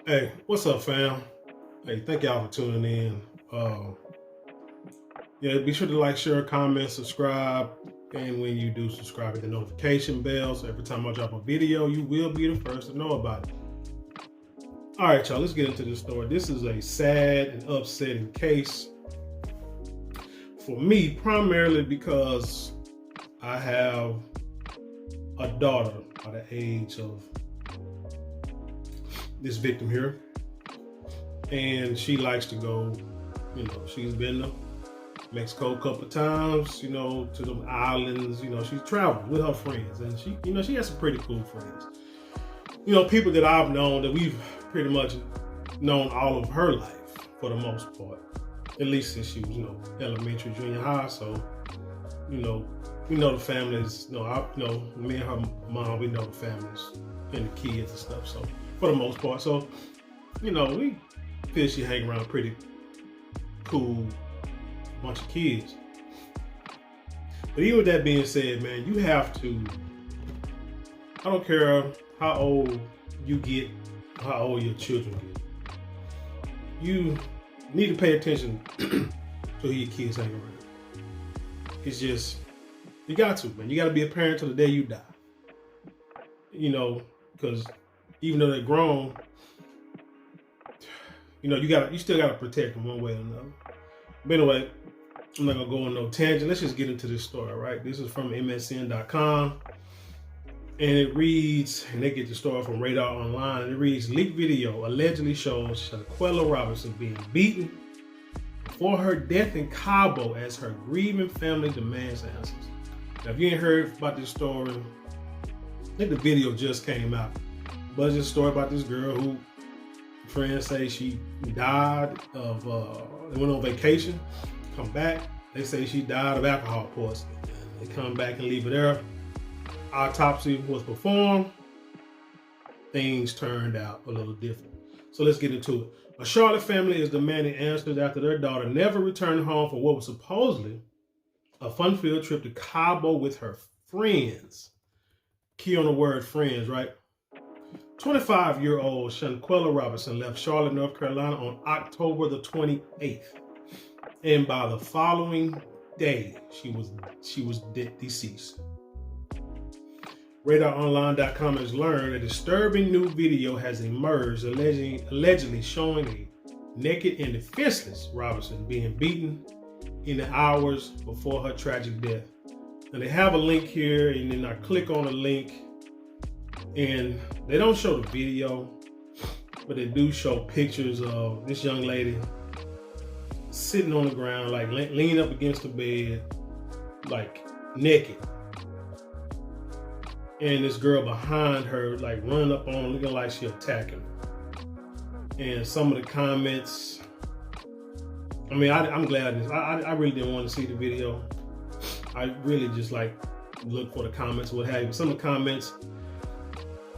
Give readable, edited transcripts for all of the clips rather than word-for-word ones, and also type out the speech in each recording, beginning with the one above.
Hey, what's up, fam? Hey, thank y'all for tuning in. Yeah, be sure to like, share, comment, subscribe, and when you do subscribe, hit the notification bell so every time I drop a video, you will be the first to know about it. All right, y'all, let's get into this story. This is a sad and upsetting case for me, primarily because I have a daughter by the age of this victim here, and she likes to go. She's been to Mexico a couple of times, to the islands. She's traveled with her friends, and she has some pretty cool friends. People that I've known that we've pretty much known all of her life for the most part, at least since she was, elementary, junior high. So, the families. Me and her mom, we know the families and the kids and stuff. So, for the most part, so we feel she hang around pretty cool bunch of kids. But even with that being said, man, you have to, I don't care how old you get, how old your children get, you need to pay attention to who your kids hang around. It's just, you got to, man. You got to be a parent till the day you die. Because even though they're grown, you still got to protect them one way or another. But anyway, I'm not going to go on no tangent. Let's just get into this story, all right? This is from MSN.com. And it reads, and they get the story from Radar Online, and it reads, leaked video allegedly shows Shaquella Robinson being beaten for her death in Cabo as her grieving family demands answers. Now, if you ain't heard about this story, I think the video just came out. But it's a story about this girl who friends say she died of, they went on vacation, come back, they say she died of alcohol poisoning. They come back and leave it there. Autopsy was performed. Things turned out a little different. So let's get into it. A Charlotte family is demanding answers after their daughter never returned home from what was supposedly a fun-filled trip to Cabo with her friends. Key on the word friends, right? 25-year-old Shaquella Robinson left Charlotte, North Carolina on October the 28th. And by the following day, she was deceased. RadarOnline.com has learned a disturbing new video has emerged allegedly showing a naked and defenseless Robinson being beaten in the hours before her tragic death. Now they have a link here, and then I click on the link, and they don't show the video, but they do show pictures of this young lady sitting on the ground, like leaning up against the bed, like naked. And this girl behind her, like running up on her, looking like she attacking her. And some of the comments, I mean, I'm glad I really didn't want to see the video. I really just like look for the comments, what have you. Some of the comments,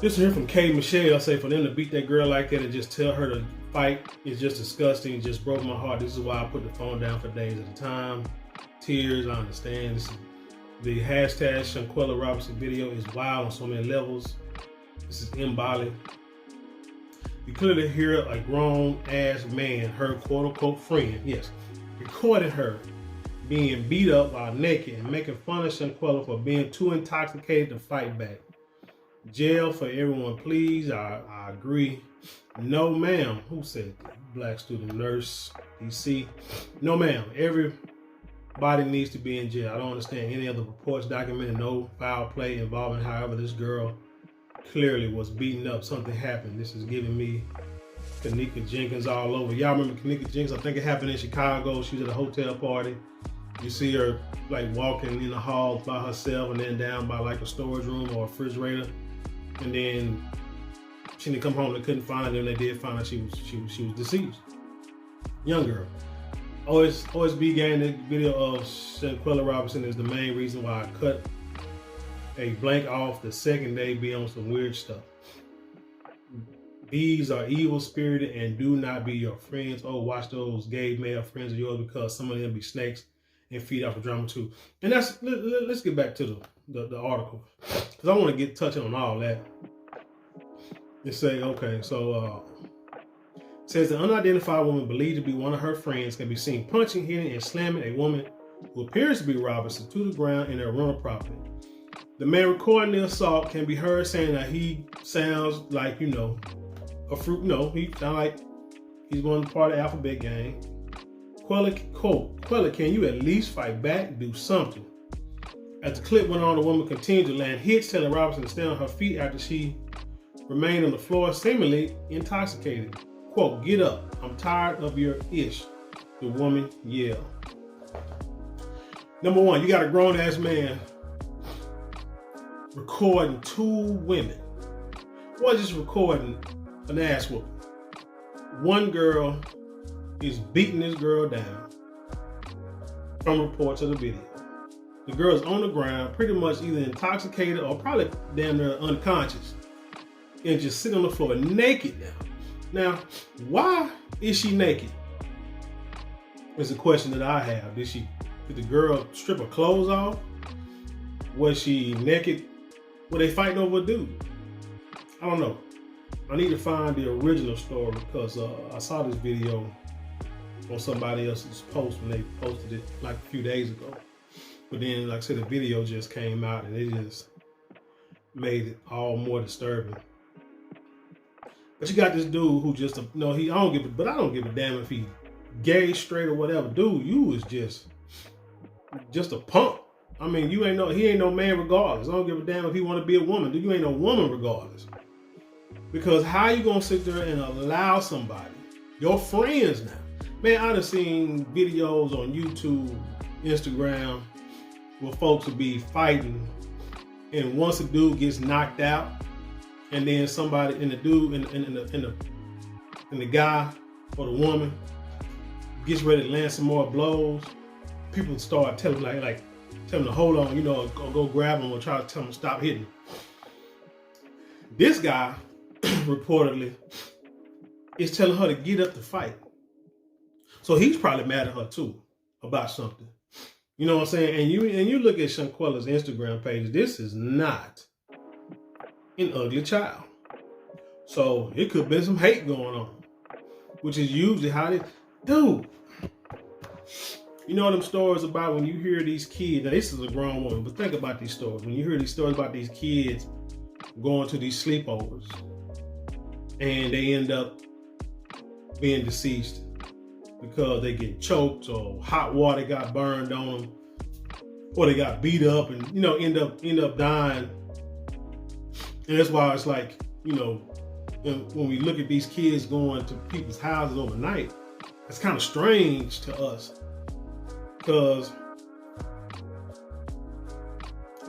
just hear from Kay Michelle say for them to beat that girl like that and just tell her to fight is just disgusting. It just broke my heart. This is why I put the phone down for days at a time. Tears, I understand. The hashtag Shaquella Robinson video is wild on so many levels. This is embodied. You clearly hear a grown-ass man, her quote-unquote friend, yes, recording her being beat up while naked and making fun of Shaquella for being too intoxicated to fight back. Jail for everyone, please. I agree. No, ma'am. Who said that? Black student nurse, DC. No, ma'am. Everybody needs to be in jail. I don't understand any of the reports documenting no foul play involving however this girl clearly was beaten up. Something happened. This is giving me Kanika Jenkins all over. Y'all remember Kanika Jenkins? I think it happened in Chicago. She was at a hotel party. You see her like walking in the hall by herself and then down by like a storage room or a refrigerator. And then she didn't come home. They couldn't find her, and they did find out she was deceased. Young girl. OSB gang, the video of Shaquella Robinson is the main reason why I cut a blank off the second day be on some weird stuff. These are evil-spirited and do not be your friends. Oh, watch those gay male friends of yours because some of them be snakes and feed off the drama too. And let's get back to the article because I want to get touching on all that. They say, okay, so Says the unidentified woman believed to be one of her friends can be seen punching, hitting, and slamming a woman who appears to be Robinson to the ground in their rental property. The man recording the assault can be heard saying that he sounds like, a fruit. No, he sounds like he's one part of the alphabet gang. Quella, can you at least fight back? Do something. As the clip went on, the woman continued to land hits, telling Robinson to stay on her feet after she remained on the floor, seemingly intoxicated. Quote, get up. I'm tired of your ish, the woman yelled. Number one, you got a grown-ass man recording two women. Or just recording an ass whooping. One girl is beating this girl down from reports of the video. The girl's on the ground, pretty much either intoxicated or probably damn near unconscious, and just sitting on the floor naked now. Now, why is she naked? Is a question that I have. Did the girl strip her clothes off? Was she naked? Were they fighting over a dude? I don't know. I need to find the original story because I saw this video on somebody else's post when they posted it like a few days ago. But then, like I said, the video just came out and it just made it all more disturbing. But you got this dude who just, I don't give a damn if he gay, straight, or whatever. Dude, you is just a punk. I mean, he ain't no man regardless. I don't give a damn if he want to be a woman. Dude, you ain't no woman regardless. Because how you gonna sit there and allow somebody, your friends now? Man, I done seen videos on YouTube, Instagram, where folks will be fighting, and once a dude gets knocked out, and then somebody and the dude and the guy or the woman gets ready to land some more blows, people start telling tell him to hold on, or go grab him or try to tell him to stop hitting. This guy reportedly is telling her to get up to fight. So he's probably mad at her too about something. You know what I'm saying? And you look at Shanquella's Instagram page, this is not an ugly child. So it could have been some hate going on, which is usually how they do. You know them stories about when you hear these kids, now this is a grown woman, but think about these stories. When you hear these stories about these kids going to these sleepovers and they end up being deceased because they get choked or hot water got burned on them or they got beat up and, end up dying. And that's why it's like, when we look at these kids going to people's houses overnight, it's kind of strange to us. Because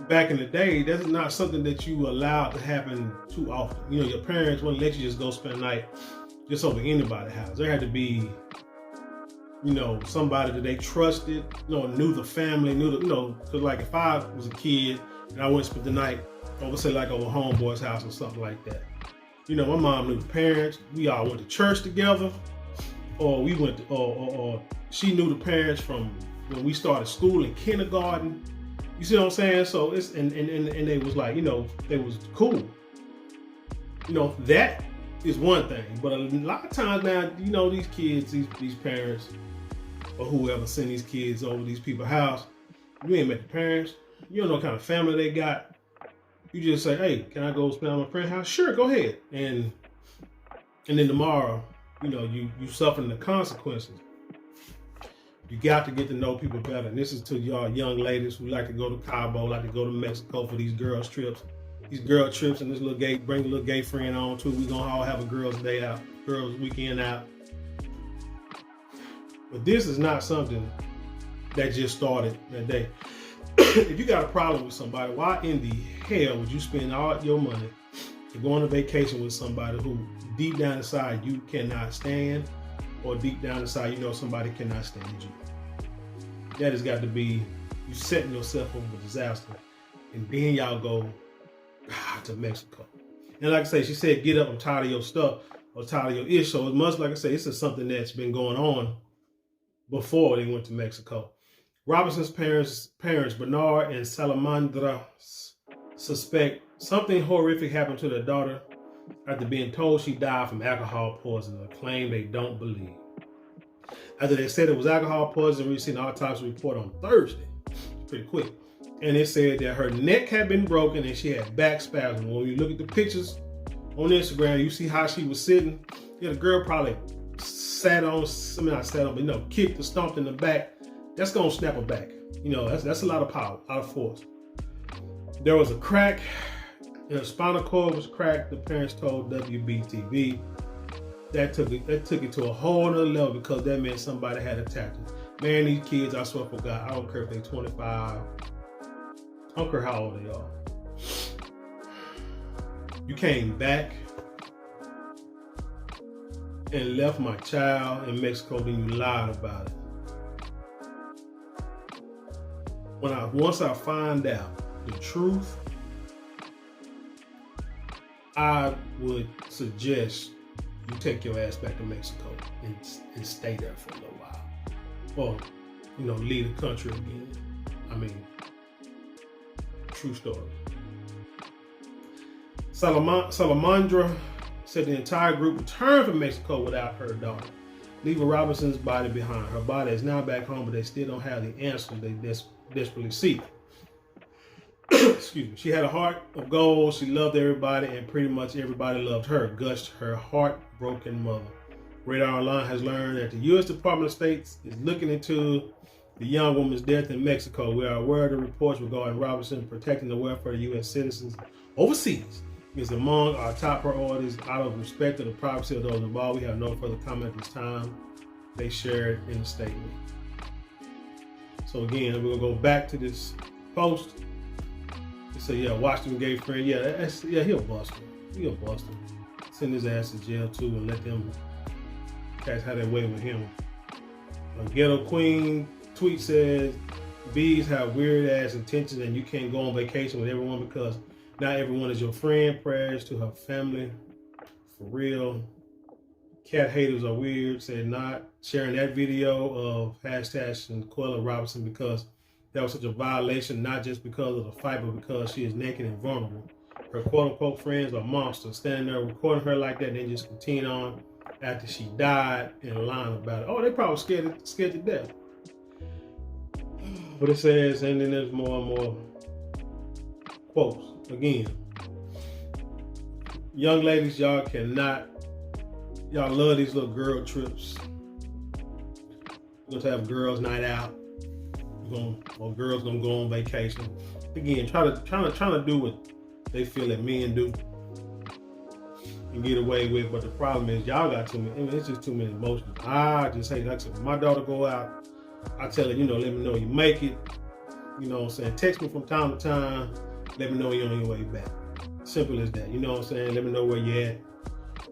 back in the day, that's not something that you allowed to happen too often. Your parents wouldn't let you just go spend the night just over anybody's house. There had to be, somebody that they trusted, knew the family, because like if I was a kid and I went to spend the night over, say like over homeboy's house or something like that. My mom knew the parents. We all went to church together, or we went to, or she knew the parents from when we started school in kindergarten. You see what I'm saying? So it's and they was like, they was cool. That is one thing. But a lot of times now, these kids, these parents, or whoever send these kids over these people's house, you ain't met the parents. You don't know what kind of family they got. You just say, hey, can I go spend at my friend's house? Sure, go ahead. And then tomorrow, you suffering the consequences. You got to get to know people better. And this is to y'all young ladies who like to go to Cabo, like to go to Mexico for these girls trips. These girl trips and this bring a little gay friend on too. We're gonna all have a girls' day out, girls' weekend out. But this is not something that just started that day. If you got a problem with somebody, why in the hell would you spend all your money to go on a vacation with somebody who deep down inside you cannot stand, or deep down inside somebody cannot stand you? That has got to be you setting yourself up for disaster. And then y'all go to Mexico. And like I say, she said, get up, I'm tired of your stuff, or tired of your ish. So it must, like I say, this is something that's been going on before they went to Mexico. Robinson's parents, Bernard and Salamandra, suspect something horrific happened to their daughter after being told she died from alcohol poisoning, a claim they don't believe. After they said it was alcohol poisoning, we received an autopsy report on Thursday. Pretty quick. And it said that her neck had been broken and she had back spasms. When you look at the pictures on Instagram, you see how she was sitting. Yeah, the girl probably kicked or stomped in the back. That's gonna snap her back. That's a lot of power, a lot of force. There was a crack. Her spinal cord was cracked. The parents told WBTV. That took it to a whole other level because that meant somebody had attacked her. Man, these kids, I swear for God, I don't care if they're 25. I don't care how old they are. You came back and left my child in Mexico, then you lied about it. Once I find out the truth, I would suggest you take your ass back to Mexico and stay there for a little while. Or, leave the country again. I mean, true story. Salamandra said the entire group returned from Mexico without her daughter, leaving Robinson's body behind. Her body is now back home, but they still don't have the answers they desperately seek. Excuse me. She had a heart of gold. She loved everybody, and pretty much everybody loved her, gushed her heartbroken mother. Radar Online has learned that the U.S. Department of State is looking into the young woman's death in Mexico. We are aware of the reports regarding Robinson protecting the welfare of U.S. citizens overseas is among our top priorities. Out of respect to the privacy of those involved, we have no further comment at this time. They shared in a statement. So again, we're gonna go back to this post. They say, yeah, Washington gay friend, he'll bust him. He'll bust him. Send his ass to jail too and let them cats have their way with him. Ghetto Queen tweet says, bees have weird ass intentions and you can't go on vacation with everyone because not everyone is your friend. Prayers to her family. For real. Cat haters are weird. Said not sharing that video of #Quella Robinson because that was such a violation, not just because of the fight, but because she is naked and vulnerable. Her quote-unquote friends are monsters, standing there recording her like that and then just continue on after she died and lying about it. Oh, they probably scared to death. But it says, and then there's more and more quotes. Again, young ladies, y'all love these little girl trips. We're gonna have girls' night out. Girls gonna go on vacation. Again, trying to do what they feel that men do and get away with. But the problem is, y'all got too many. It's just too many emotions. I just hate. Like I said, when my daughter go out, I tell her, let me know you make it. You know what I'm saying? Text me from time to time. Let me know you're on your way back. Simple as that. You know what I'm saying? Let me know where you're at.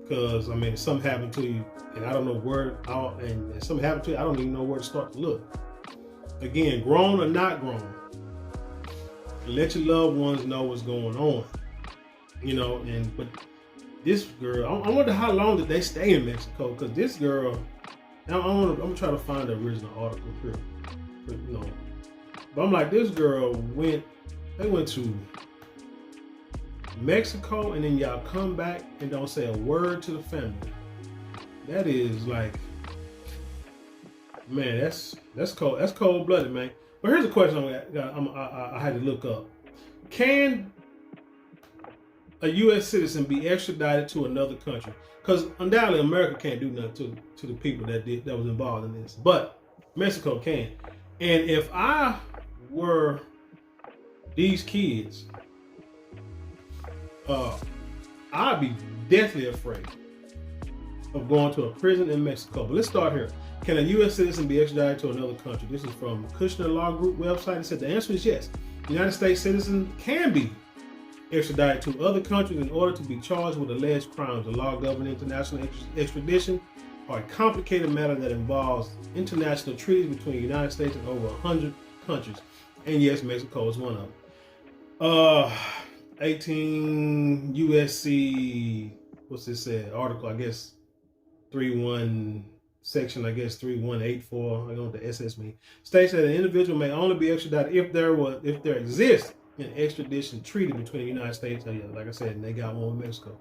Because, if something happened to you, and I don't know where, and something happened to you, I don't even know where to start to look. Again, grown or not grown, let your loved ones know what's going on. But this girl, I wonder how long did they stay in Mexico? Because this girl, I'm gonna try to find the original article here. But I'm like, this girl they went to Mexico and then y'all come back and don't say a word to the family. That is like, man, that's cold. That's cold-blooded, man. But here's a question I had to look up. Can a U.S. citizen be extradited to another country? Because undoubtedly America can't do nothing to the people that was involved in this. But Mexico can. And if I were these kids, I'd be deathly afraid of going to a prison in Mexico. But let's start here. Can a U.S. citizen be extradited to another country? This is from Kushner Law Group website. It said the answer is yes. United States citizens can be extradited to other countries in order to be charged with alleged crimes. The law governing international extradition are a complicated matter that involves international treaties between the United States and over 100 countries. And yes, Mexico is one of them. 18 USC, what's this say? Article, I guess, 31, section, I guess, 3184, I don't know what the SS means, states that an individual may only be extradited if there exists an extradition treaty between the United States and, like I said, and they got one with Mexico.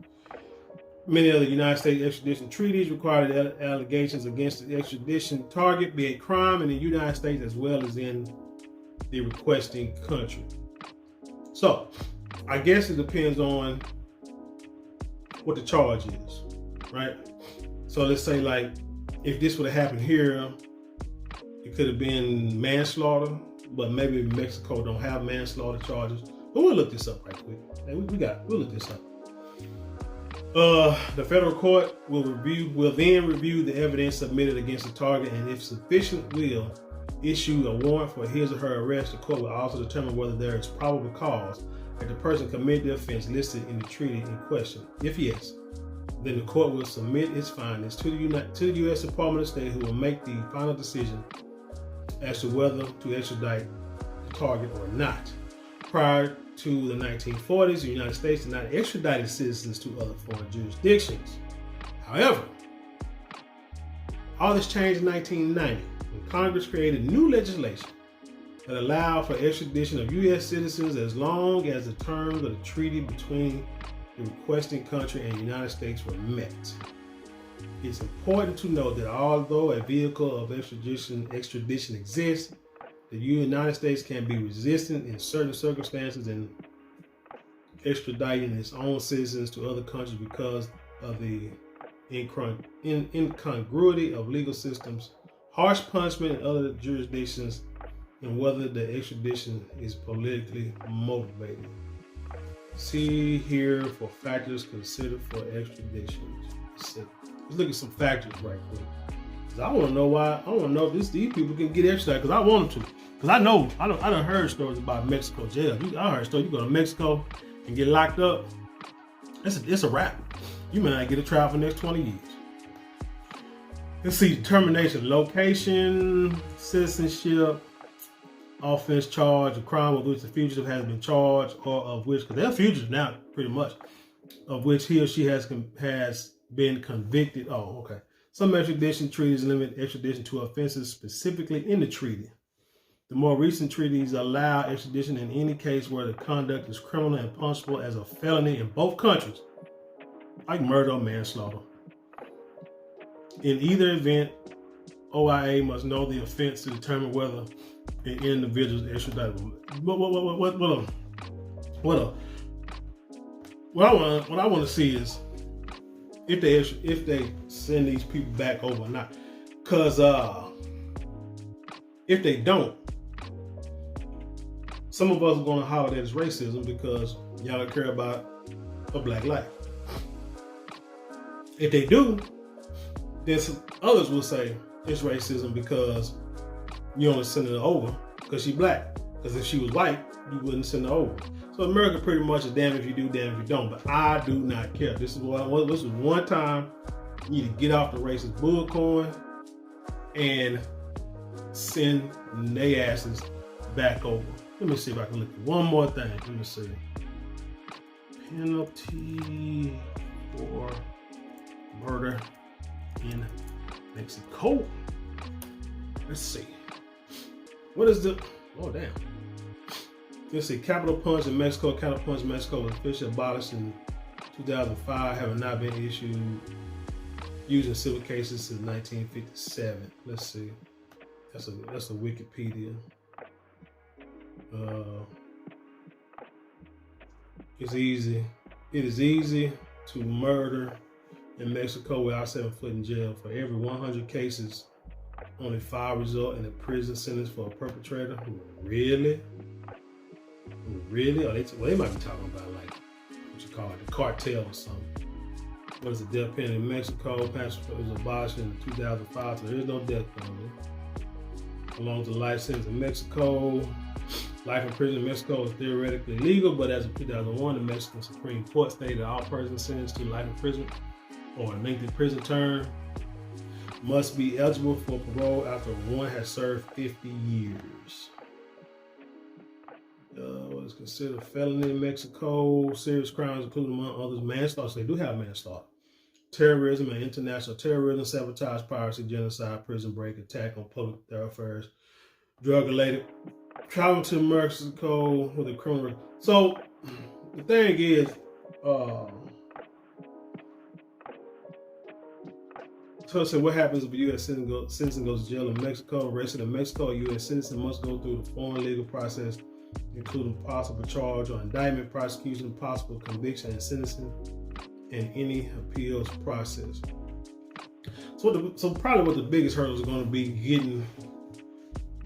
Many of the United States extradition treaties require that allegations against the extradition target be a crime in the United States as well as in the requesting country. So, I guess it depends on what the charge is, right? So let's say, like, if this would have happened here, it could have been manslaughter, but maybe Mexico don't have manslaughter charges. But we'll look this up right quick. Hey, we'll look this up. The federal court will then review the evidence submitted against the target, and if sufficient, will issue a warrant for his or her arrest. The court will also determine whether there is probable cause that the person committed the offense listed in the treaty in question. If yes, then the court will submit its findings to the U.S. Department of State, who will make the final decision as to whether to extradite the target or not. Prior to the 1940s, the United States did not extradite citizens to other foreign jurisdictions. However, all this changed in 1990 when Congress created new legislation that allowed for extradition of U.S. citizens as long as the terms of the treaty between the requesting country and the United States were met. It's important to note that although a vehicle of extradition exists, the United States can be resistant in certain circumstances in extraditing its own citizens to other countries because of the incongruity of legal systems, harsh punishment in other jurisdictions, and whether the extradition is politically motivated. See here for factors considered for extradition. Let's look at some factors right quick. I want to know why. I want to know if these people can get extradited, because I want them to. Because I done heard stories about Mexico jail. I heard stories. You go to Mexico and get locked up, it's a wrap. You may not get a trial for the next 20 years. Let's see, determination, location, citizenship, offense charge, a crime of which the fugitive has been charged, or of which, because they're fugitives now, pretty much, of which he or she has been convicted. Oh, okay. Some extradition treaties limit extradition to offenses specifically in the treaty. The more recent treaties allow extradition in any case where the conduct is criminal and punishable as a felony in both countries, like murder or manslaughter. In either event, OIA must know the offense to determine whether an individual is extraditable. What I want to see is if they send these people back over or not. Because if they don't, some of us are going to holler that it's racism because y'all don't care about a black life. If they do, then some others will say it's racism because you only send her over because she's black. Because if she was white, you wouldn't send her over. So America pretty much is damn if you do, damn if you don't. But I do not care. This is one time you need to get off the racist bullcorn and send their asses back over. Let me see if I can look at one more thing. Let me see. Penalty for murder in Mexico. Let's see. What is the... Oh, damn. Let's see. Capital punishment in Mexico. Capital punishment in Mexico was officially abolished in 2005, having not been issued used in civil cases since 1957. Let's see. That's a Wikipedia. It's easy. It is easy to murder in Mexico without 7 foot in jail. For every 100 cases, only 5 result in a prison sentence for a perpetrator. Really? Really? Or they might be talking about like what you call it, the cartel or something. What is the death penalty in Mexico? It was abolished in 2005, so there is no death penalty. Along with the life sentence in Mexico. Life in prison in Mexico is theoretically legal, but as of 2001, the Mexican Supreme Court stated that all persons sentenced to life in prison or a lengthy prison term must be eligible for parole after one has served 50 years. What is considered felony in Mexico? Serious crimes, including among others manslaughter. So they do have manslaughter, terrorism and international terrorism, sabotage, piracy, genocide, prison break, attack on public thoroughfares, drug-related, travel to Mexico with a criminal. So the thing is, So I said, what happens if a U.S. citizen goes to jail in Mexico? Arrested in Mexico, a U.S. citizen must go through the foreign legal process, including possible charge or indictment, prosecution, possible conviction, and sentencing, and any appeals process. So probably what the biggest hurdles are going to be getting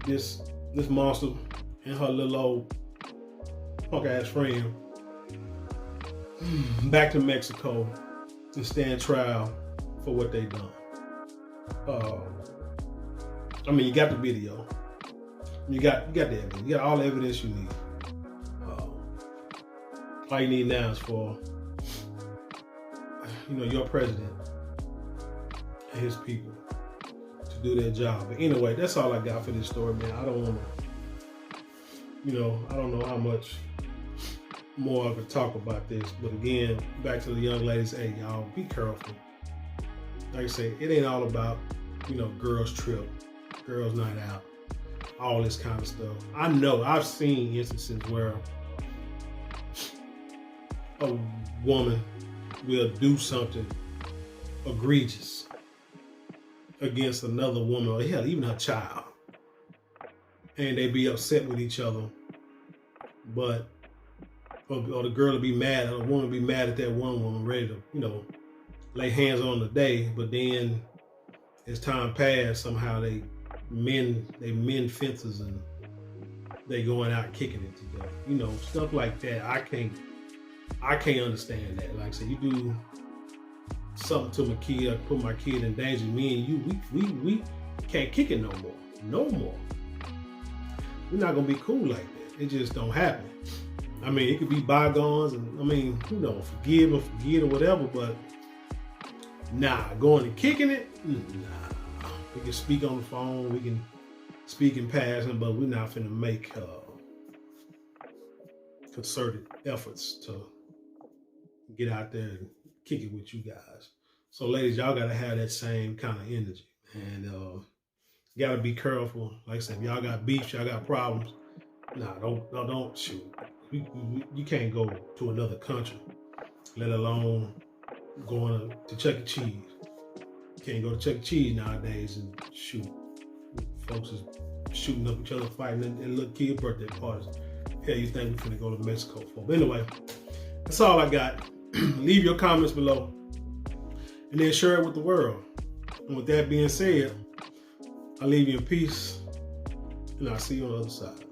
this monster and her little old punk ass friend back to Mexico to stand trial for what they done. I mean, you got the video, you got the evidence, you got all the evidence you need. All you need now is for your president and his people to do their job. But anyway, that's all I got for this story, man. I don't want to, I don't know how much more I could talk about this. But again, back to the young ladies, hey, y'all, be careful. Like I say, it ain't all about, girls trip, girls night out, all this kind of stuff. I know I've seen instances where a woman will do something egregious against another woman, or hell, even her child, and they be upset with each other, or the girl will be mad, or the woman will be mad at that one woman, ready to, lay hands on the day, but then as time passed, somehow they mend fences and they going out kicking it together. Stuff like that. I can't understand that. Like I said, you do something to my kid, or put my kid in danger, me and you, we can't kick it no more. No more. We're not gonna be cool like that. It just don't happen. I mean, it could be bygones, and I mean, forgive or forget or whatever, but nah, going and kicking it, nah. We can speak on the phone, we can speak in passing, but we're not finna make concerted efforts to get out there and kick it with you guys. So ladies, y'all gotta have that same kind of energy, and you gotta be careful. Like I said, if y'all got beefs, y'all got problems, don't shoot. You can't go to another country, let alone going to Chuck E. Cheese. You can't go to Chuck E. Cheese nowadays and shoot. Folks is shooting up each other, fighting and little kid birthday parties. Hell, you think we're gonna go to Mexico for? But anyway, that's all I got. Leave your comments below and then share it with the world. And with that being said, I'll leave you in peace, and I'll see you on the other side.